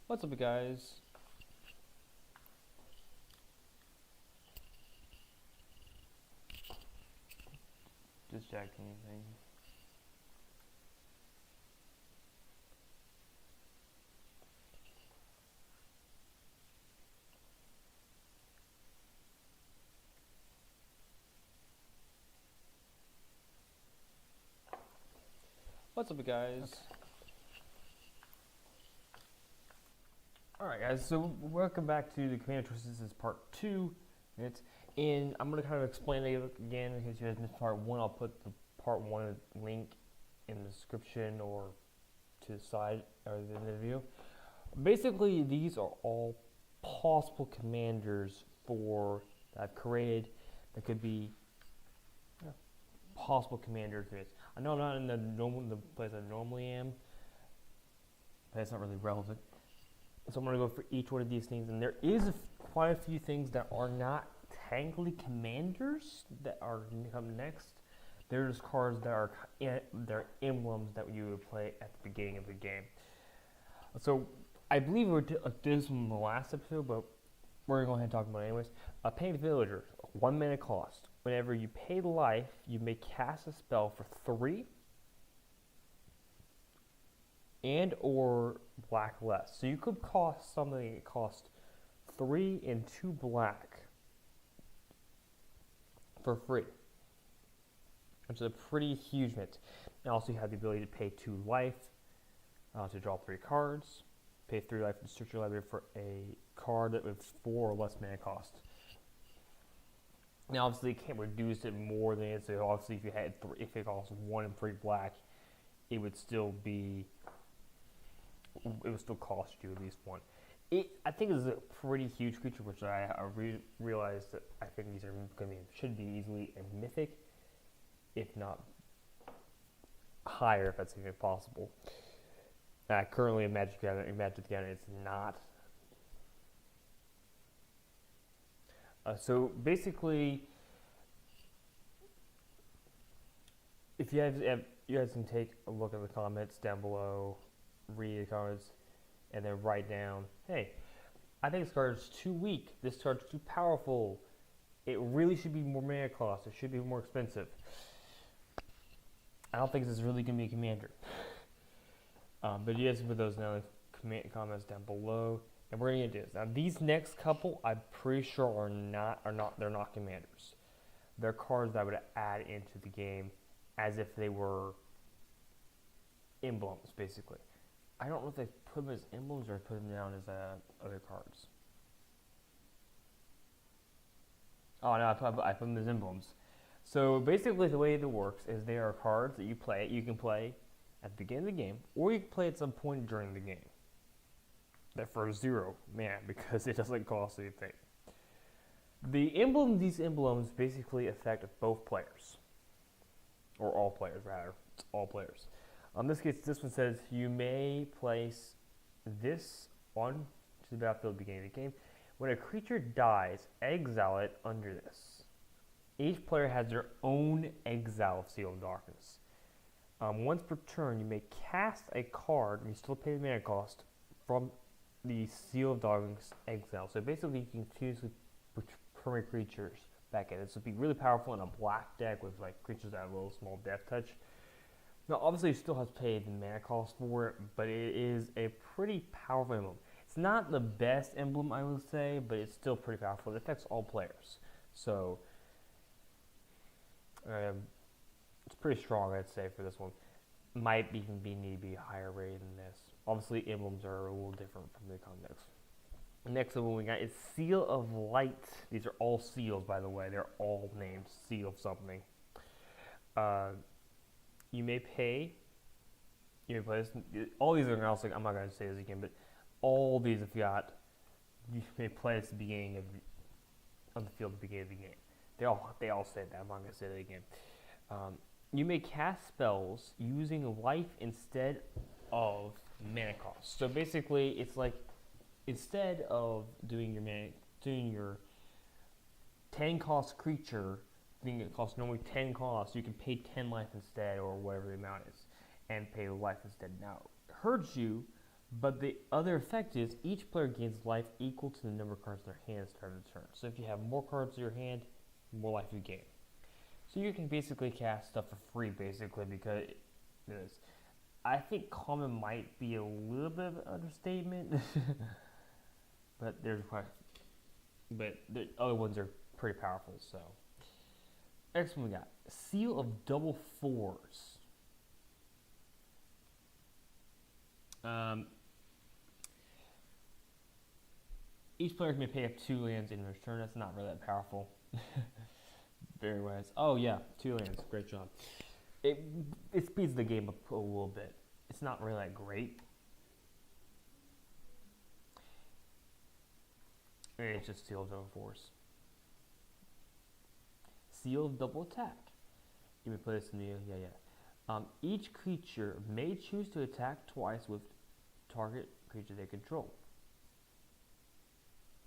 What's up, guys? Just checking anything. What's up, guys? Okay. Alright, guys, so welcome back to the Commander Choices. This is part 2. And I'm going to kind of explain it again in case you guys missed part 1. I'll put the part 1 link in the description or to the side or the video. Basically, these are all possible commanders that I've created that could be possible commanders. I know I'm not in the place I normally am, but it's not really relevant. So I'm going to go for each one of these things, and there is quite a few things that are not technically commanders that are come next. There's cards that are they're emblems that you would play at the beginning of the game. So I believe we did this in the last episode, but we're going to go ahead and talk about it anyways. Painted Villager, 1 mana cost. Whenever you pay life, you may cast a spell for 3 and or black less. So you could cost something that costs 3 and 2 black for free, which is a pretty huge hit. And also you have the ability to pay 2 life to draw 3 cards, pay 3 life to search your library for a card that with 4 or less mana cost. Now obviously you can't reduce it more than it, so obviously if it costs 1 and 3 black, it would still cost you at least 1. I think this is a pretty huge creature, which I realized that I think these should be easily a mythic, if not higher, if that's even possible. Currently in Magic the Gathering, it's not. So basically, if you guys can take a look at the comments down below, read the comments, and then write down, hey, I think this card is too weak, this card's too powerful, it really should be more mana cost, it should be more expensive. I don't think this is really going to be a commander. But you guys can put those down in the comments down below, and we're going to get this. Now these next couple, I'm pretty sure they're not commanders. They're cards that I would add into the game as if they were emblems, basically. I don't know if they put them as emblems or put them down as other cards. Oh no, I put them as emblems. So basically the way it works is they are cards that you can play at the beginning of the game, or you can play at some point during the game. That for 0 mana, because it doesn't cost anything. These emblems basically affect both players. Or all players, rather. It's all players. In this case, this one says you may place this on to the battlefield at the beginning of the game. When a creature dies, exile it under this. Each player has their own exile of Seal of Darkness. Once per turn, you may cast a card, and you still pay the mana cost, from the Seal of Darkness exile. So basically, you can continuously permanent creatures back in. This would be really powerful in a black deck with like creatures that have a little small death touch. Now, obviously, you still have to pay the mana cost for it, but it is a pretty powerful emblem. It's not the best emblem, I would say, but it's still pretty powerful. It affects all players. So, it's pretty strong, I'd say, for this one. Might even need to be higher rated than this. Obviously, emblems are a little different from the context. Next one we got is Seal of Light. These are all seals, by the way. They're all named Seal of something. You may play this. All these are also, I'm not going to say this again, but all these you may play this at the beginning on the field at the beginning of the game. They all say that. I'm not going to say that again. You may cast spells using life instead of mana cost. So basically, it's like instead of doing your 10 cost creature, thing that costs normally 10 costs, you can pay 10 life instead, or whatever the amount is, and pay life instead. Now, it hurts you, But the other effect is each player gains life equal to the number of cards in their hand at the start of the turn. So if you have more cards in your hand, more life you gain. So you can basically cast stuff for free, basically, because it is. I think common might be a little bit of an understatement, but the other ones are pretty powerful. So next one we got Seal of Double Fours. Each player may pay up 2 lands in their turn. That's not really that powerful. Very wise. Oh yeah, 2 lands. Great job. It speeds the game up a little bit. It's not really that great. It's just Seal of Double Fours. Seal of Double Attack. You may play this in the each creature may choose to attack twice with target creature they control.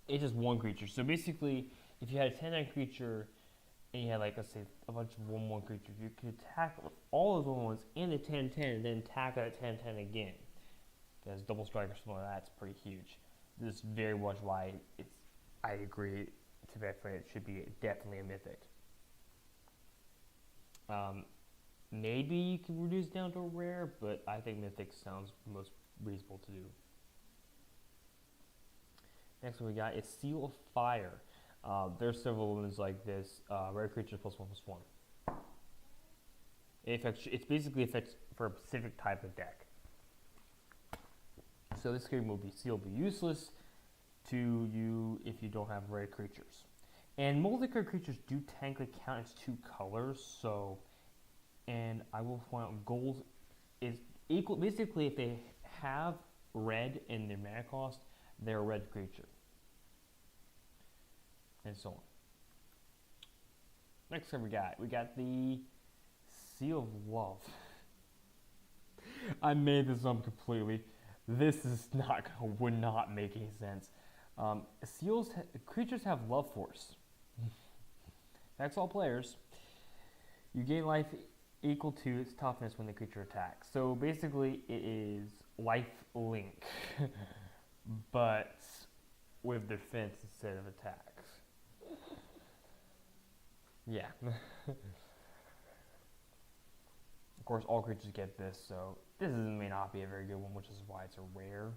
It's just one creature. So basically, if you had a 10-9 creature and you had, like, let's say, a bunch of 1/1 creatures, you could attack all those 1/1s and the 10-10 and then attack that 10-10 again. Because double strike or something like that's pretty huge. This is very much why I agree to that point. It should be definitely a mythic. Maybe you can reduce down to a rare, but I think mythic sounds most reasonable to do. Next one we got is Seal of Fire. There's several ones like this. Rare creature +1/+1. It's basically affects for a specific type of deck. So this game will be useless to you if you don't have rare creatures. And multicolored creatures do technically count as 2 colors. So, and I will point out gold is equal. Basically, if they have red in their mana cost, they're a red creature. And so on. Next card we got the Seal of Love. I made this up completely. This is would not make any sense. Creatures have Love Force. Affects all players. You gain life equal to its toughness when the creature attacks. So basically, it is life link, but with defense instead of attacks. Yeah. Of course, all creatures get this, so this may not be a very good one, which is why it's a rare.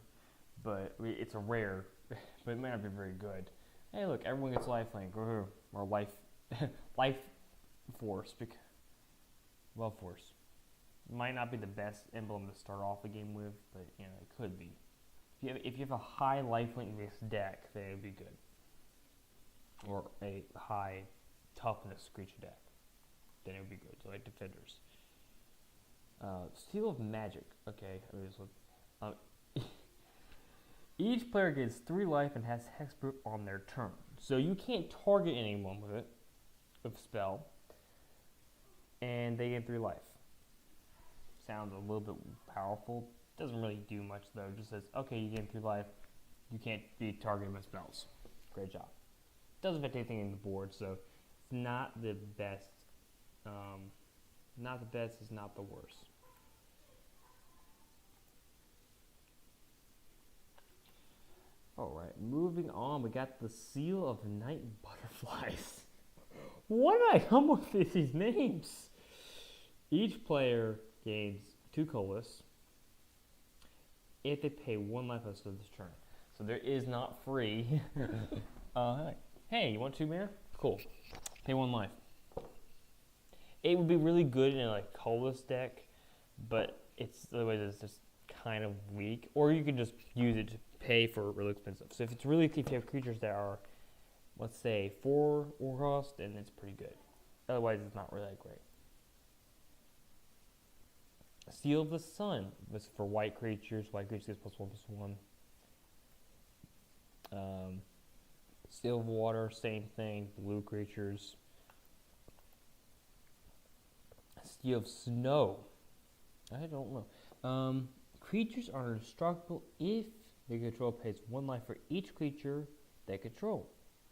But it's a rare, but it may not be very good. Hey, look, everyone gets lifelink or life, life force, love force. Might not be the best emblem to start off a game with, but you know it could be. If you have a high lifelink based deck, then it would be good, or a high toughness creature deck, then it would be good. So like defenders. Seal of Magic. Okay, I mean, so, each player gets 3 life and has Hexproof on their turn. So you can't target anyone with it, with spell, and they get 3 life. Sounds a little bit powerful. Doesn't really do much though. It just says, okay, you gain 3 life. You can't be targeted with spells. Great job. Doesn't affect anything in the board, so it's not the best. Not the best is not the worst. Alright, moving on, we got the Seal of Night Butterflies. Why did I come up with these names? Each player gains 2 colorless if they pay 1 life at the start of this turn. So there is not free. Hey, you want 2 mana? Cool. Pay 1 life. It would be really good in a colorless deck, but it's otherwise it's just kind of weak. Or you can just use it to pay for really expensive. So if you have creatures that are, let's say, 4 or cost, then it's pretty good. Otherwise, it's not really that great. Seal of the Sun was for white creatures. White creatures gets +1/+1. Seal of Water, same thing. Blue creatures. Seal of Snow. I don't know. Creatures are indestructible if they control pays 1 life for each creature they control.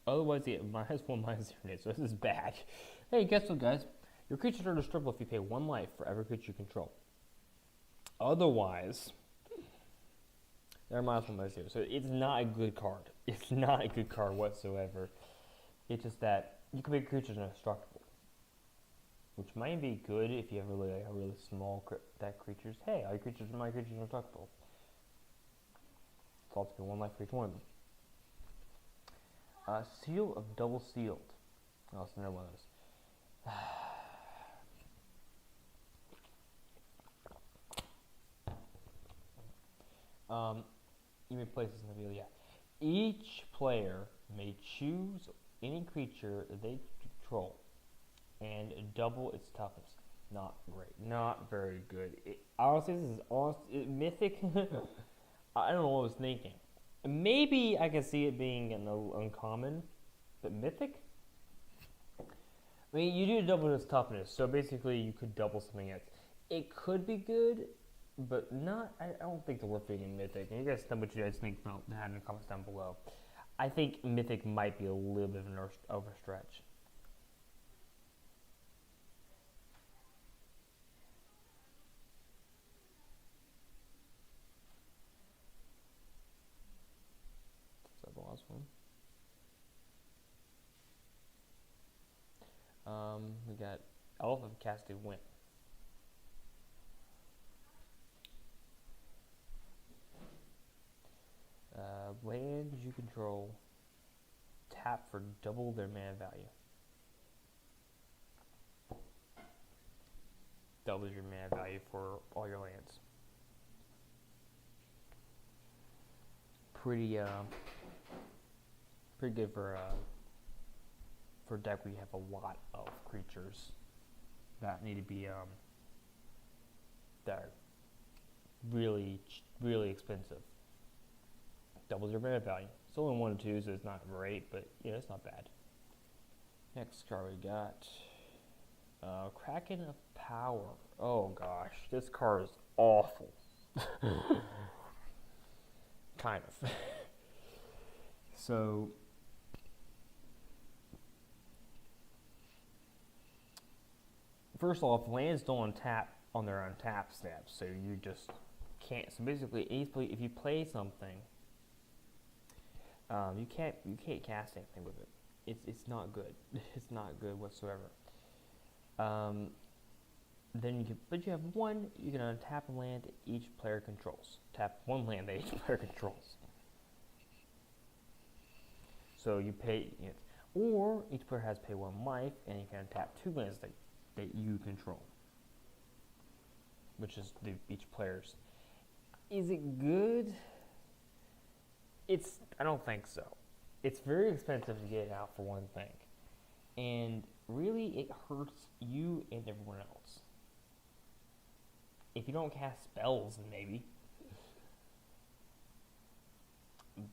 Otherwise, they get -1/-0. So this is bad. Hey, guess what, guys? Your creatures are indestructible if you pay 1 life for every creature you control. Otherwise, They're -1/-0. So it's not a good card. It's not a good card whatsoever. It's just that you can make creatures indestructible, which might be good if you have a really small deck creatures. Hey, my creatures are indestructible. It's also be 1 life for each one of them. Seal of Double Sealed. Oh, it's another one of those. You may place this in the field, yeah. Each player may choose any creature they control and double its toughness. Not great. Not very good. Honestly, this is Mythic. I don't know what I was thinking. Maybe I can see it being an uncommon, but Mythic? I mean, you do double its toughness, so basically you could double something else. It could be good, but not. I don't think it's worth being in Mythic. And you guys tell me what you guys think about that in the comments down below. I think Mythic might be a little bit of an overstretch. Is that the last one? We got Elf of Casted Wind. Lands you control tap for double their mana value. Doubles your mana value for all your lands. Pretty good for a deck where you have a lot of creatures that need to be that are really expensive. Doubles your mana value. It's only 1 and 2, so it's not great, but yeah, it's not bad. Next card we got Kraken of Power. Oh gosh, this card is awful. Kind of. So first off, lands don't untap on their untap steps, so you just can't. So basically, if you play something, you can't cast anything with it. It's not good. It's not good whatsoever. Then you have one. You can untap a land that each player controls. Tap one land that each player controls. So you pay, or each player has to pay 1 life, and you can untap 2 lands that you control, which is each player's. Is it good? I don't think so. It's very expensive to get it out for one thing, and really it hurts you and everyone else. If you don't cast spells, maybe,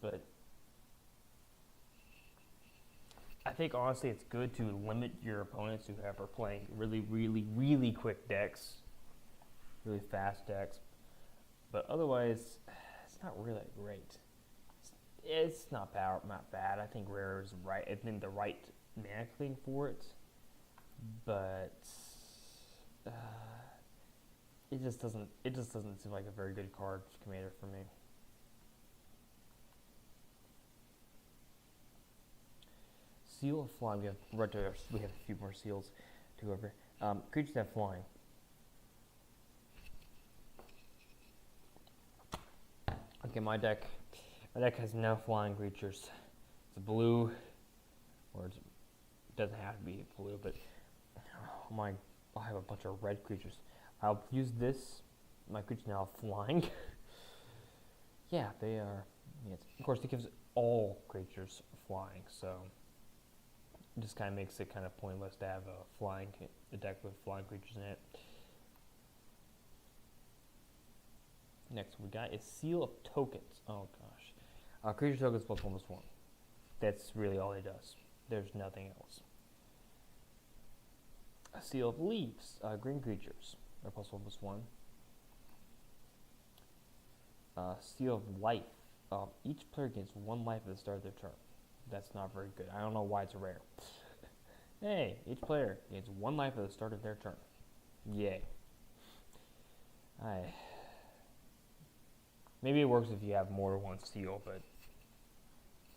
but I think honestly it's good to limit your opponents who are playing really quick decks, really fast decks, but otherwise it's not really great. It's not bad. I think Rare is right. I think the right mana thing for it, but it just doesn't seem like a very good card commander for me. Seal of Flying. We have a few more seals to go over. Creatures that have flying. Okay, my deck has no flying creatures. It's a blue, or it doesn't have to be blue, but I have a bunch of red creatures. I'll use this. My creatures now have flying. Yeah, they are. Yes. Of course, it gives all creatures flying, so it just kind of makes it kind of pointless to have a deck with flying creatures in it. Next we got is Seal of Tokens. Oh gosh. Creature tokens +1/+1. That's really all it does. There's nothing else. A Seal of Leaves. Green creatures are +1/+1. Seal of Life. Each player gains 1 life at the start of their turn. That's not very good. I don't know why it's rare. Hey, each player gains 1 life at the start of their turn. Yay. Maybe it works if you have more than one seal, but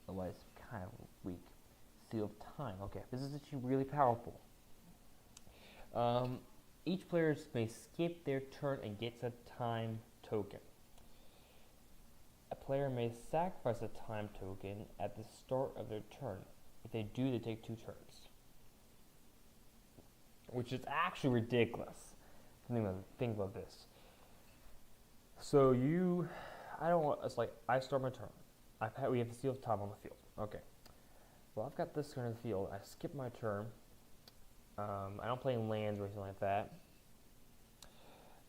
otherwise kind of weak. Seal of time. Okay, this is actually really powerful. Each player may skip their turn and gets a time token. A player may sacrifice a time token at the start of their turn. If they do, they take 2 turns. Which is actually ridiculous. Think about this. So it's like I start my turn. We have the seal of time on the field. Okay. Well, I've got this turn in the field. I skip my turn. I don't play in lands or anything like that.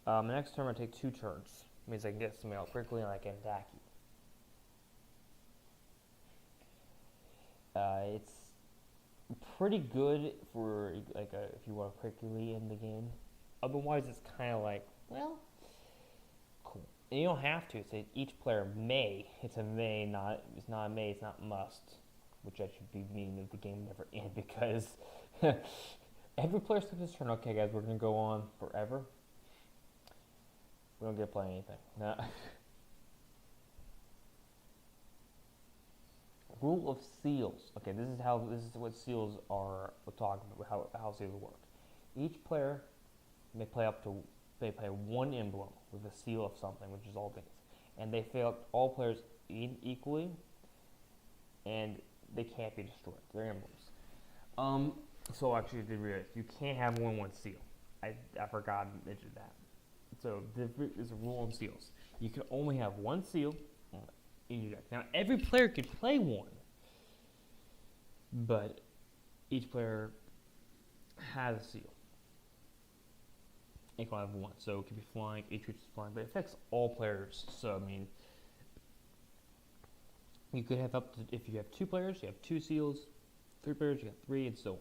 The next turn I take 2 turns. It means I can get something out quickly and I can attack you. It's pretty good for if you want to quickly end the game. Otherwise, it's kind of like, well, cool. And you don't have to. It's each player may. It's a may, not. It's not a may. It's not must. Which I should be meaning that the game never end because every player skips his turn. Okay, guys, we're gonna go on forever. We don't get to play anything. No. Rule of seals. Okay, this is what seals are. We're talking about how seals work. Each player may play one emblem with a seal of something, which is all things, and they fail all players equally, and they can't be destroyed. They're emblems. So actually, I did realize you can't have more than one seal. I forgot to mention that. So there's a rule on seals. You can only have one seal in your deck. Now every player can play one, but each player has a seal. You can only have one, so it could be flying. Each creature is flying, but it affects all players. So I mean, you could have up to, if you have 2 players, you have 2 seals. 3 players, you got 3, and so on.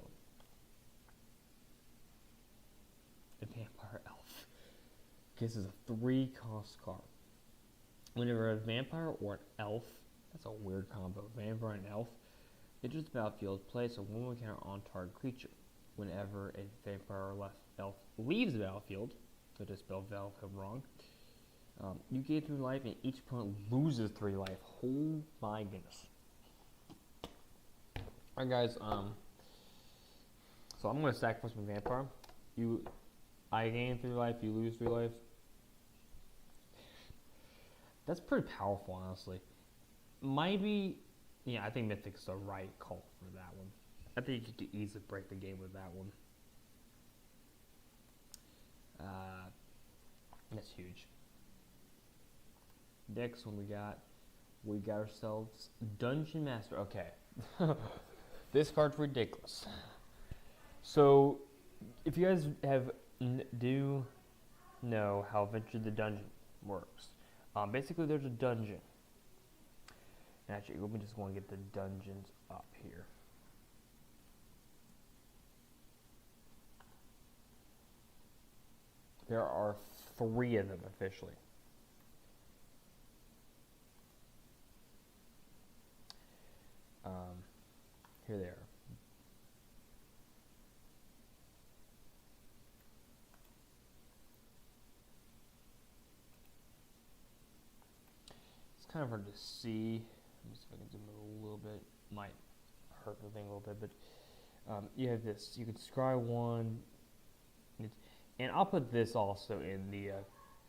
A vampire elf. This is a 3-cost card. Whenever a vampire or an elf, that's a weird combo, vampire and elf, enters the battlefield, place a 1/1 counter on target creature. Whenever a vampire or elf leaves the battlefield, so to spell elf wrong, you gain 3 life and each opponent loses 3 life. Oh my goodness. Alright guys, so I'm going to sacrifice my vampire. I gain 3 life, you lose 3 life. That's pretty powerful, honestly. Maybe, yeah, I think Mythic's the right call for that one. I think you could easily break the game with that one. That's huge. Next one we got ourselves Dungeon Master. Okay. This card's ridiculous. So, if you guys do know how Venture the Dungeon works, basically there's a dungeon. Actually, let me just want to get the dungeons up here. There are 3 of them officially. Here they are. It's kind of hard to see. Let me see if I can zoom in a little bit. Might hurt the thing a little bit, but you have this. You can scry one, and I'll put this also in the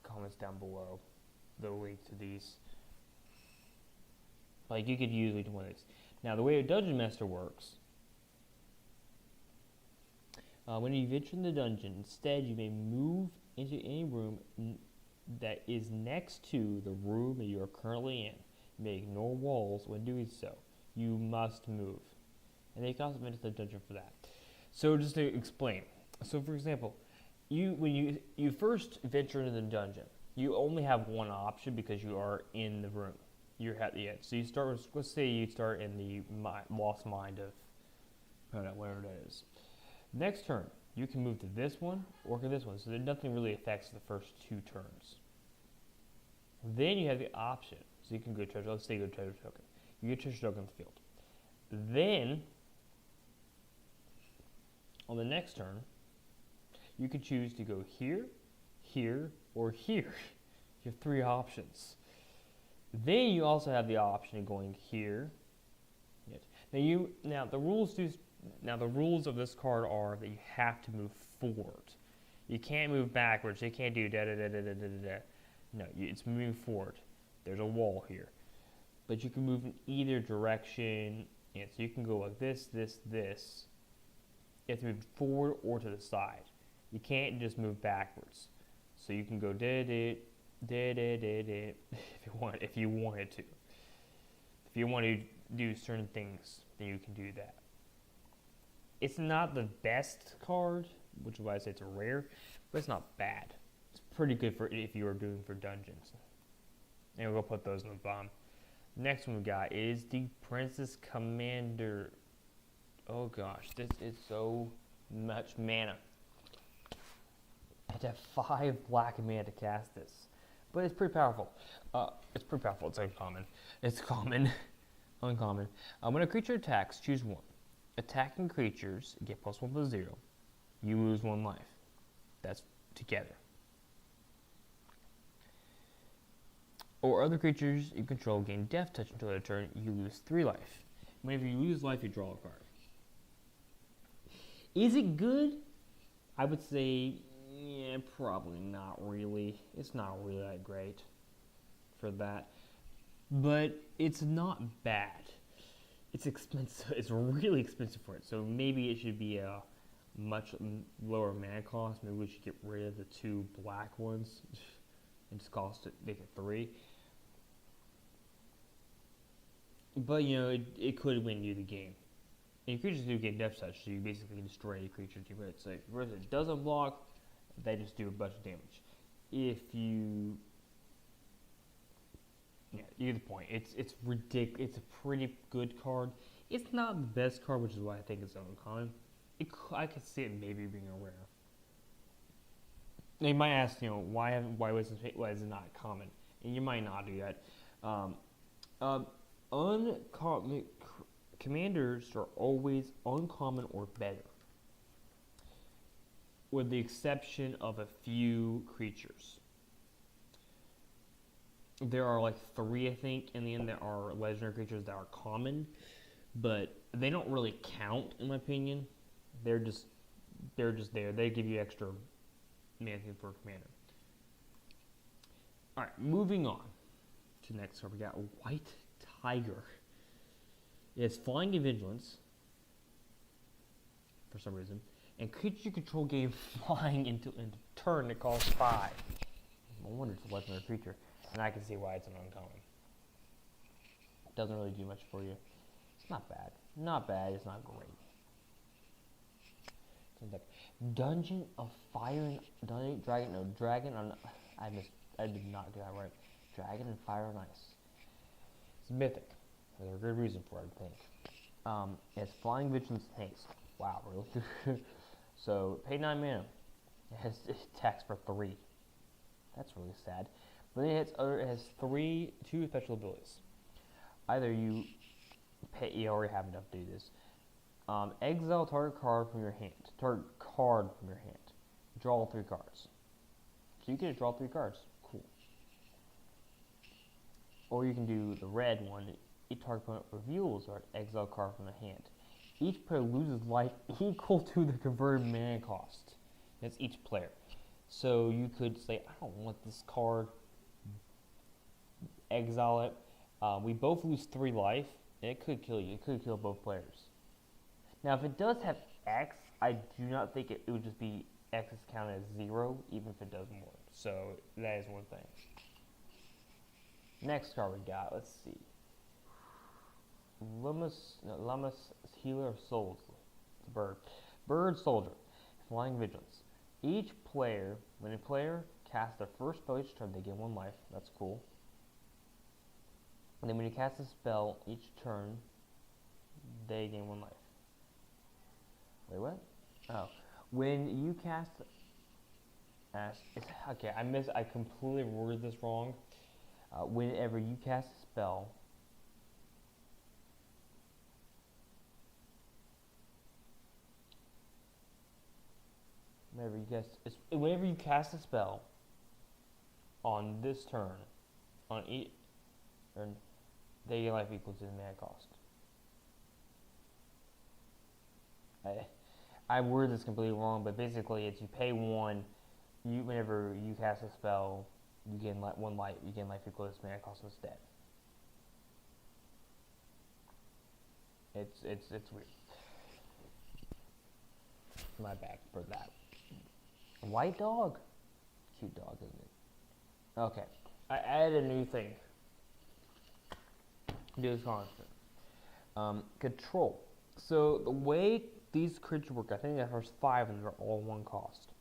comments down below. The link to these. Like you could use each one of these. Now the way a Dungeon Master works, when you venture in the dungeon, instead you may move into any room that is next to the room that you are currently in. You may ignore walls when doing so. You must move. And they can also enter the dungeon for that. So just to explain. So for example, when you first venture into the dungeon, you only have one option because you are in the room. So you start with, let's say you start in the lost mind of, whatever that is. Next turn, you can move to this one or to this one. So nothing really affects the first 2 turns. Then you have the option. So you can go treasure, let's say you go treasure token. You get treasure token on the field. Then, on the next turn, you can choose to go here, here, or here. You have 3 options. Then you also have the option of going here. Now the rules of this card are that you have to move forward. You can't move backwards. You can't do da da da da da da da. No, it's moving forward. There's a wall here, but you can move in either direction. And so you can go like this, this, this. You have to move forward or to the side. You can't just move backwards. So you can go da da da da da da if you wanted to. If you want to do certain things, then you can do that. It's not the best card, which is why I say it's a rare, but it's not bad. It's pretty good for if you are doing for dungeons. And we'll put those in the bottom. Next one we got is the Princess Commander. Oh gosh, this is so much mana. I had to have 5 black mana to cast this. But it's pretty powerful. It's uncommon. It's common. Uncommon. When a creature attacks, choose one. Attacking creatures get +1/+0. You lose 1 life. That's together. Or other creatures you control gain Death Touch until their turn. You lose 3 life. Whenever you lose life, you draw a card. Is it good? I would say, yeah, probably not really. It's not really that great for that. But it's not bad. It's expensive. It's really expensive for it. So maybe it should be a much lower mana cost. Maybe we should get rid of the 2 black ones and just make it 3. But you know, it could win you the game. And your creatures do get Death Touch, so you basically destroy the creature. It's like if it doesn't block, they just do a bunch of damage. If you you get the point. It's ridiculous. It's a pretty good card. It's not the best card, which is why I think it's uncommon. I could see it maybe being a rare. Now you might ask, why is it not common? And you might not do that. Commanders are always uncommon or better, with the exception of a few creatures. There are like 3, I think, in the end that are legendary creatures that are common, but they don't really count in my opinion. They're just there. They give you extra mana for a commander. All right, moving on to the next card. We got White Tiger. It's Flying and Vigilance for some reason, and creature you control gain flying into turn that costs 5. No wonder it's a legendary creature. And I can see why it's an uncommon. It doesn't really do much for you. It's not bad. Not bad, it's not great. Dungeon of Fire and Dragon on I did not get that right. Dragon and Fire and Ice. It's mythic. There's a good reason for it, I think. It's Flying Vigilance Haste. Wow, really? So pay 9 mana. It attacks for 3. That's really sad. But then it has 2 special abilities. Either you already have enough to do this. Exile target card from your hand. Draw 3 cards. So you can draw 3 cards. Cool. Or you can do the red one. Each target opponent reveals an exile card from the hand. Each player loses life equal to the converted mana cost. That's each player. So you could say, I don't want this card. Exile it. We both lose 3 life, and it could kill you. It could kill both players. Now, if it does have X, I do not think it would just be X is counted as 0, even if it does more. So that is one thing. Next card we got, let's see. Lamas Healer of Souls. It's a bird. Bird Soldier. Flying Vigilance. Each player, when a player casts their first spell each turn, they gain 1 life. That's cool. And then when you cast a spell each turn, they gain 1 life. Wait, what? Oh. When you cast... okay, I completely worded this wrong. Whenever you cast a spell... Whenever you cast a spell on this turn, and they gain life equal to the mana cost. I worded this completely wrong, but basically it's you pay 1, whenever you cast a spell, you gain 1 life, you gain life equal to its mana cost instead. It's weird. My bad for that. White dog. Cute dog, isn't it? Okay. I added a new thing. Do this constant. Control. So the way these creatures work, I think the first 5 of them are all 1 cost.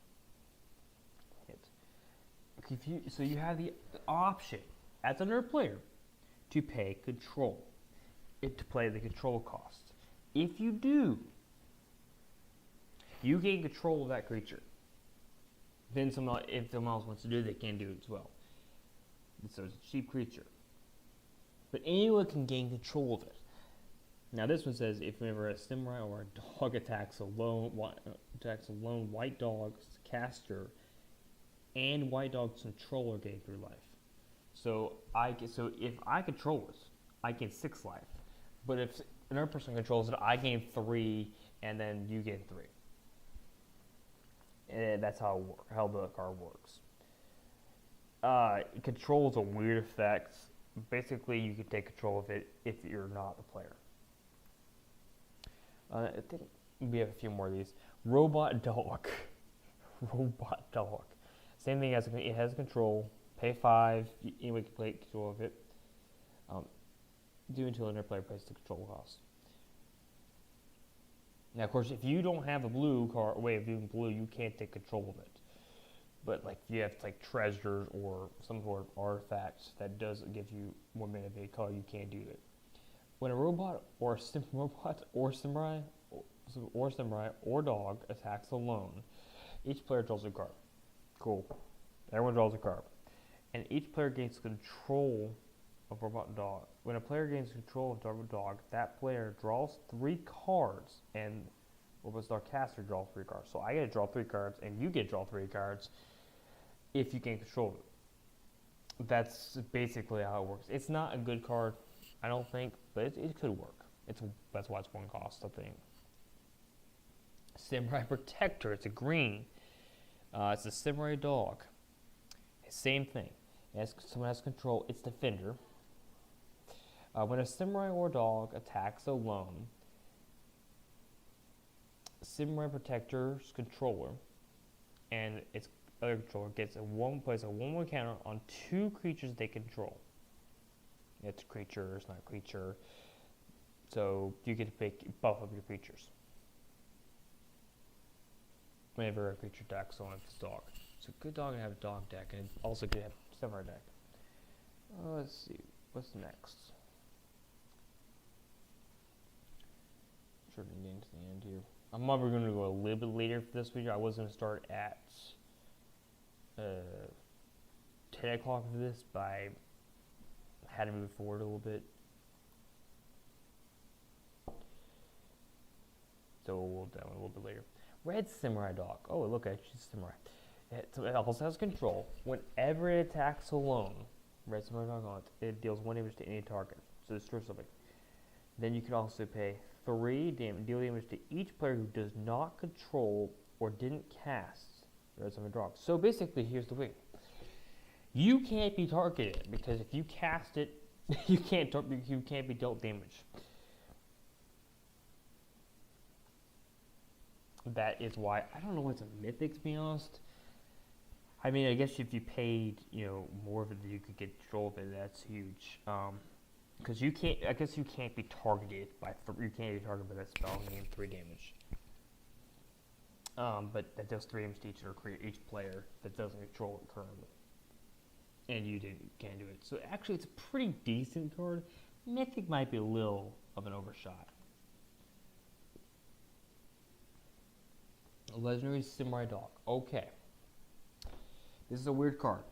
So you have the option as another player to pay control. To play the control cost. If you do, you gain control of that creature. Then if someone else wants to do it, they can do it as well. So it's a cheap creature. But anyone can gain control of it. Now this one says if whenever a samurai or a dog attacks a lone white dog's caster and white dog's controller gain 3 life. So if I control it, I gain 6 life. But if another person controls it, I gain 3, and then you gain 3. And that's how the card works. Control is a weird effect. Basically, you can take control of it if you're not the player. I think we have a few more of these. Robot dog. Robot dog. Same thing as it has control. Pay 5. Anyone can take control of it. Do until another player pays the control cost. Now, of course, if you don't have a blue way of doing blue, you can't take control of it. But like, if you have like treasures or some sort of artifacts that does give you 1 mana of a color, you can't do it. When a robot or samurai or dog attacks alone, each player draws a card. Cool. Everyone draws a card, and each player gains control of robot dog. When a player gains control of robot dog, that player draws 3 cards, and robot dog caster draws 3 cards. So I get to draw 3 cards, and you get to draw 3 cards if you gain control of it. That's basically how it works. It's not a good card, I don't think, but it could work. That's why it's 1 cost, I think. Samurai Protector. It's a green. It's a samurai dog. Same thing. As someone has control, it's defender. When a samurai or dog attacks alone, Samurai Protector's controller and its other controller places a 1/1 counter on 2 creatures they control. It's creature, it's not creature. So you get to pick buff up your creatures whenever a creature attacks on its dog. It's a good dog to have a dog deck, and it's also good to have a samurai deck. Let's see, what's next? Sure, we're getting to the end here. I'm probably going to go a little bit later for this video. I was going to start at 10 o'clock for this, but I had to move forward a little bit. So we'll do that one a little bit later. Red Samurai Dog. Oh, look, she's Samurai. It also has control. Whenever it attacks alone, Red Samurai Dog, it deals 1 damage to any target. So destroy something. Then you can also pay 3 damage, deal damage to each player who does not control or didn't cast Red Samurai Dog. So basically, here's the thing. You can't be targeted because if you cast it, you can't be dealt damage. That is why I don't know what's a mythic, to be honest. I mean, I guess if you paid, more of it, you could get control of it. That's huge. Because you can't. I guess you can't be targeted by. You can't be targeted by that spell and gain 3 damage. But that does 3 damage to each player that doesn't control it currently. And you can't do it. So actually, it's a pretty decent card. Mythic might be a little of an overshot. Legendary Samurai Dog. Okay. This is a weird card.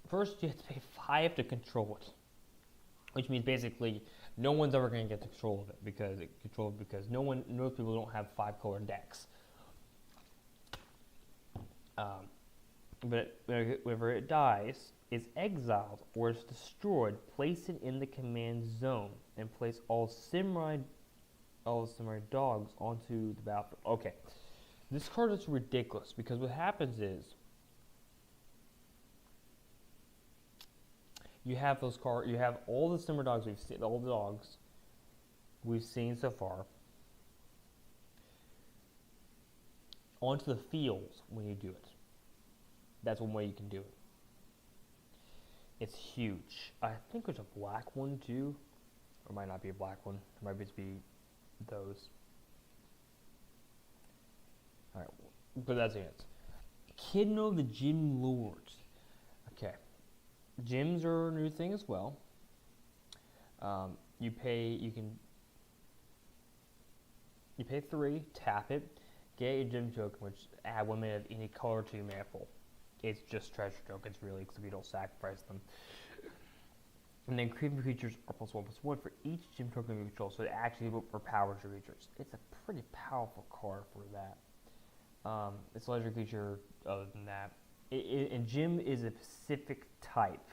First, you have to pay 5 to control it, which means basically no one's ever going to get control of it because most people don't have 5-color decks. But whenever it dies, is exiled or is destroyed, place it in the command zone and place all samurai dogs onto the battlefield. Okay, this card is ridiculous because what happens is you have those cards. You have all the samurai dogs we've seen, all the dogs we've seen so far, onto the field when you do it. That's one way you can do it. It's huge. I think there's a black one too. Or it might not be a black one. It might just be those. Alright, but that's it. Echidna the Gym Lords. Okay. Gyms are a new thing as well. You pay 3, tap it, get a gym token, which add 1 minute of any color to your mana pool. It's just treasure tokens, really, because we don't sacrifice them. And then creeping creatures are +1/+1 for each gym token you control, so it actually overpowers your creatures. It's a pretty powerful card for that. It's a legendary creature. Other than that, and gym is a specific type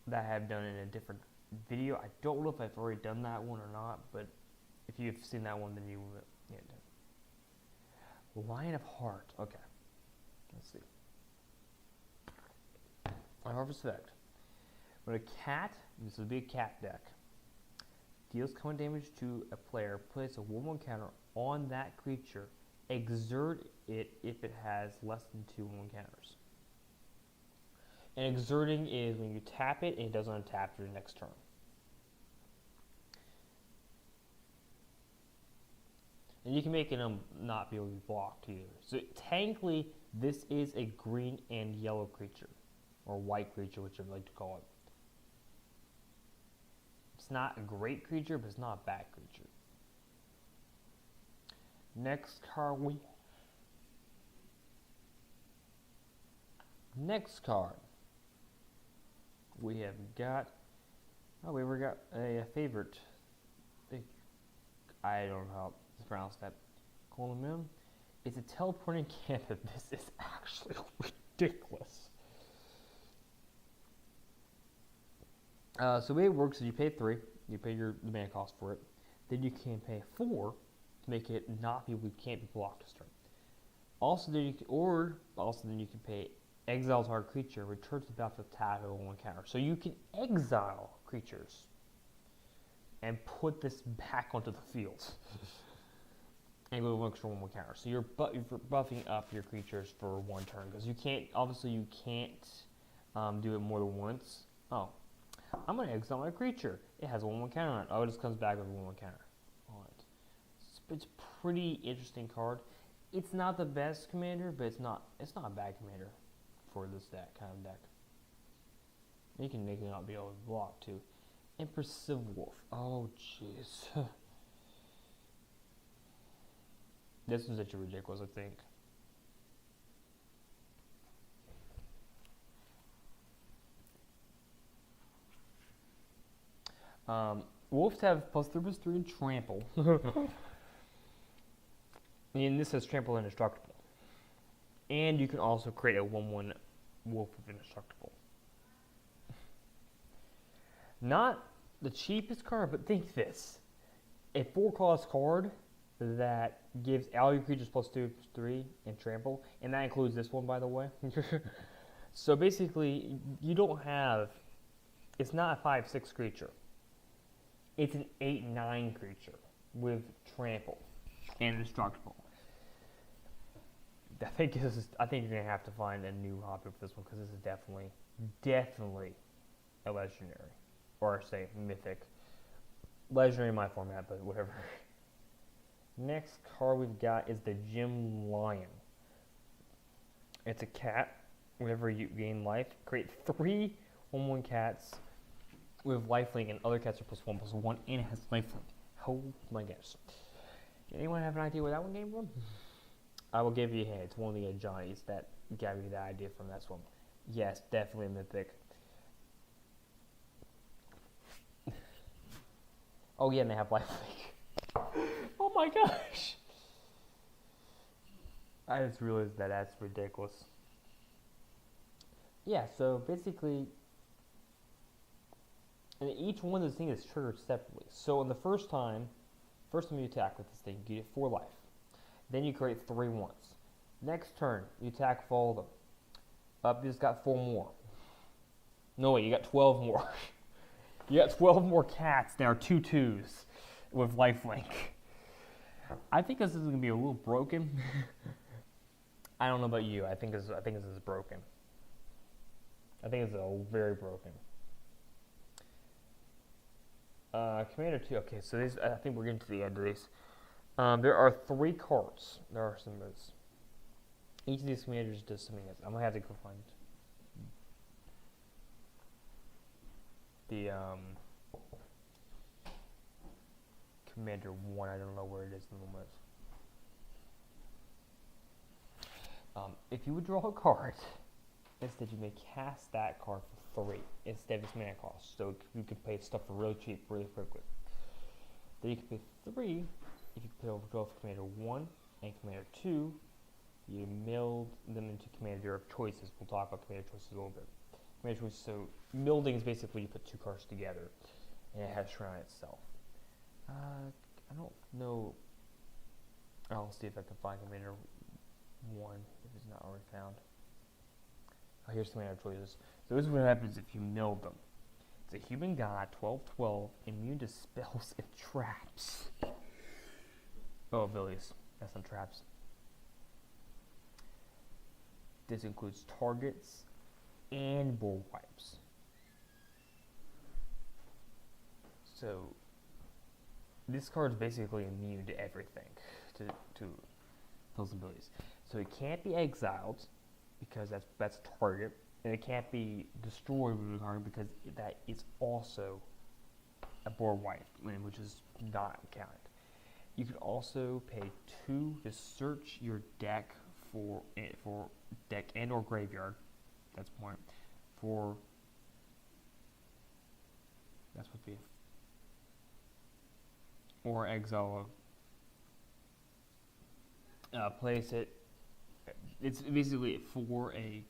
that I have done in a different video. I don't know if I've already done that one or not, but if you've seen that one, then you will. Yeah. Lion of Heart. Okay. Let's see. Harvest effect. When a cat, this will be a cat deck, deals common damage to a player, place a 1/1 counter on that creature, exert it if it has less than 2 1/1 counters. And exerting is when you tap it and it doesn't untap your next turn. And you can make it not be able to be blocked either. So technically, this is a green and yellow creature, or white creature, whichever you like to call it. It's not a great creature, but it's not a bad creature. Next card we have got. Oh, we got a favorite. I don't know how to pronounce that. Column. It's a teleporting cannon. This is actually ridiculous. So the way it works is you pay 3, you pay the mana cost for it, then you can pay 4 to make it can't be blocked this turn. Also, then you can pay exile target creature, returns to the battlefield tap with 1/1 counter. So you can exile creatures and put this back onto the field. And go 1/1 counter. So you're buffing up your creatures for 1 turn because you can't do it more than once. Oh, I'm gonna exile my creature. It has a 1/1 counter on it. Oh, it just comes back with a 1/1 counter on it. It's a pretty interesting card. It's not the best commander, but it's not a bad commander for this kind of deck. You can make it not be able to block too. Impressive Wolf. Oh jeez. This one's actually ridiculous, I think. Wolves have +3/+3 and trample. And this has trample indestructible. And you can also create a 1/1 wolf with indestructible. Not the cheapest card, but think this. A 4-cost card that gives all your creatures +2/+3 and trample, and that includes this one, by the way. So basically, it's not a 5/6 creature. It's an 8/9 creature with trample and indestructible. I think you're gonna have to find a new hobby for this one because this is definitely a legendary, or say mythic. Legendary in my format, but whatever. Next card we've got is the Gym Lion. It's a cat. Whenever you gain life, create 3 1/1 cats with lifelink, and other cats are +1/+1, and it has lifelink. Oh my gosh. Anyone have an idea where that one came from? I will give you a hint. It's one of the Johnnies that gave me the idea from this one. Yes, definitely mythic. Oh yeah, and they have lifelink. Oh my gosh. I just realized that's ridiculous. Yeah, so basically, and each one of those things is triggered separately. So on the first time you attack with this thing, you get 4 life. Then you create 3 ones. Next turn, you attack with all of them. Up, you just got 4 more. No, wait, you got 12 more. You got 12 more cats that are 2/2s with lifelink. I think this is going to be a little broken. I don't know about you. I think this is broken. I think it's very broken. Commander 2. Okay, so these, I think we're getting to the end of these. There are 3 cards. There are some moves. Each of these commanders does something else. I'm going to have to go find the Commander 1. I don't know where it is in the list. If you would draw a card, instead you may cast that card for 3 instead of its mana cost. So you can pay stuff for really cheap, really quickly. Then you can pay 3 if you pay overdraw for Commander 1 and Commander 2. You meld them into Commander of Choices. We'll talk about Commander Choices a little bit. Commander Choices, so melding is basically you put 2 cards together and it has Shrine itself. I don't know. I'll see if I can find Commander 1 if it's not already found. Oh, here's Commander Choices. So this is what happens if you meld them. It's a human god, 12/12, immune to spells and traps. Oh, abilities. That's not traps. This includes targets and board wipes. So this card is basically immune to everything, to those abilities. So it can't be exiled because that's a target, and it can't be destroyed with a card because that is also a board wipe, which is not counted. You can also pay 2 to search your deck for deck and or graveyard. That's point for. That's what the. Or exile. Place it. It's basically for a.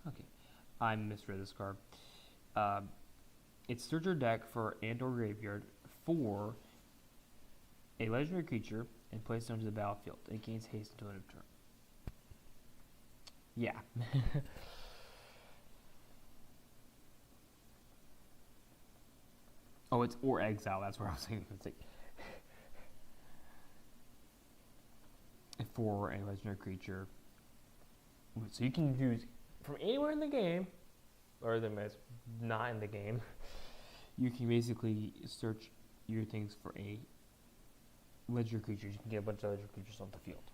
Okay, I misread this card. It's search your deck for and or graveyard for a legendary creature and place it onto the battlefield. It gains haste until end of turn. Yeah. Oh, it's or exile. That's where I was thinking. It's like for a legendary creature. So you can use from anywhere in the game, or the it's not in the game. You can basically search your things for a legendary creatures. You can get a bunch of legendary creatures on the field.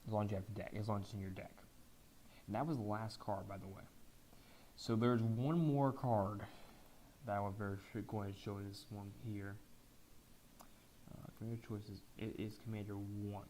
As long as you have a deck, as long as it's in your deck. And that was the last card, by the way. So there's one more card that I'm going to show this one here. Commander Choices. It is Commander 1.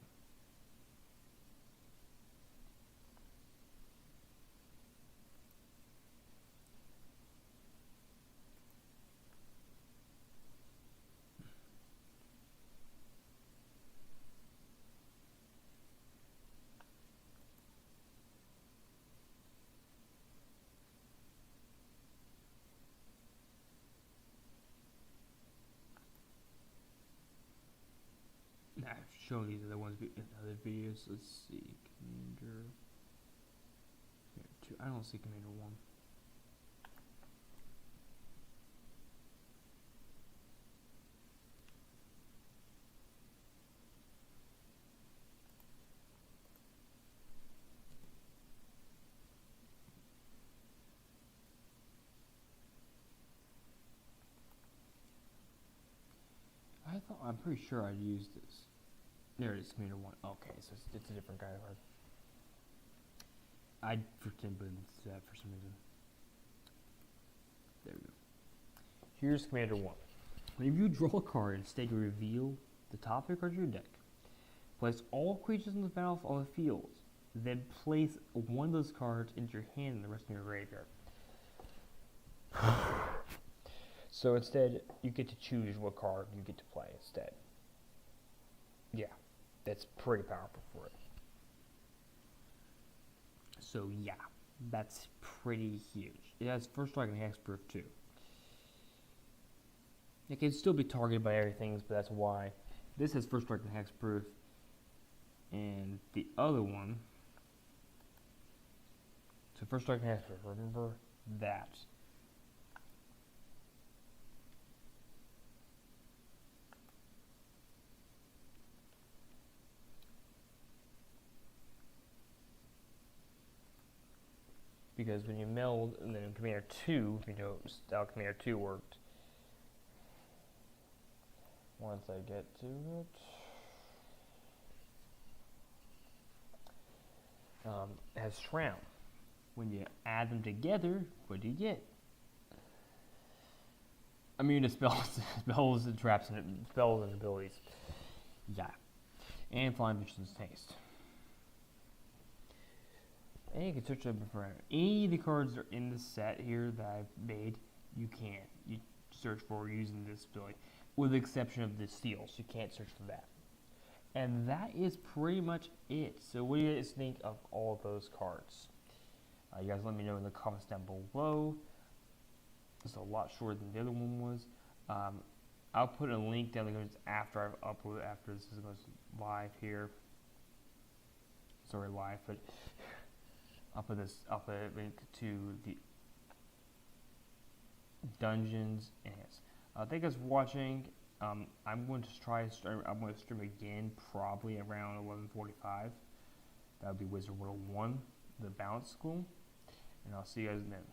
I've shown these other ones in other videos. Let's see, Commander 2. I don't see Commander 1. I'm pretty sure I'd use this. There it is, Commander 1. Okay, so it's a different kind of card. I pretend but it's that for some reason. There we go. Here's Commander 1. Whenever you draw a card, instead you reveal the top 3 cards of your deck. Place all creatures on the battlefield on the field. Then place one of those cards into your hand and the rest in your graveyard. So instead, you get to choose what card you get to play instead. Yeah, that's pretty powerful for it. So yeah, that's pretty huge. It has first strike and hexproof too. It can still be targeted by everything, but that's why this has first strike and hexproof, and the other one. So first strike and hexproof. Remember that. Because when you meld, and then Commander 2, you know how Commander 2 worked. Once I get to it, has Shroud. When you add them together, what do you get? Immune to spells, spells and traps, and spells and abilities. Yeah, and Flying Vision's Taste. And you can search them for any of the cards that are in the set here that I've made. You can't. You search for using this ability, with the exception of the seals. You can't search for that. And that is pretty much it. So what do you guys think of all of those cards? You guys let me know in the comments down below. It's a lot shorter than the other one was. I'll put a link down there after I've uploaded, after this goes live here. Sorry, live, but I'll put a link to the dungeons. And yes, thank you guys for watching. I'm going to I'm going to stream again probably around 11:45. That would be Wizard 101, the Balance School, and I'll see you guys then.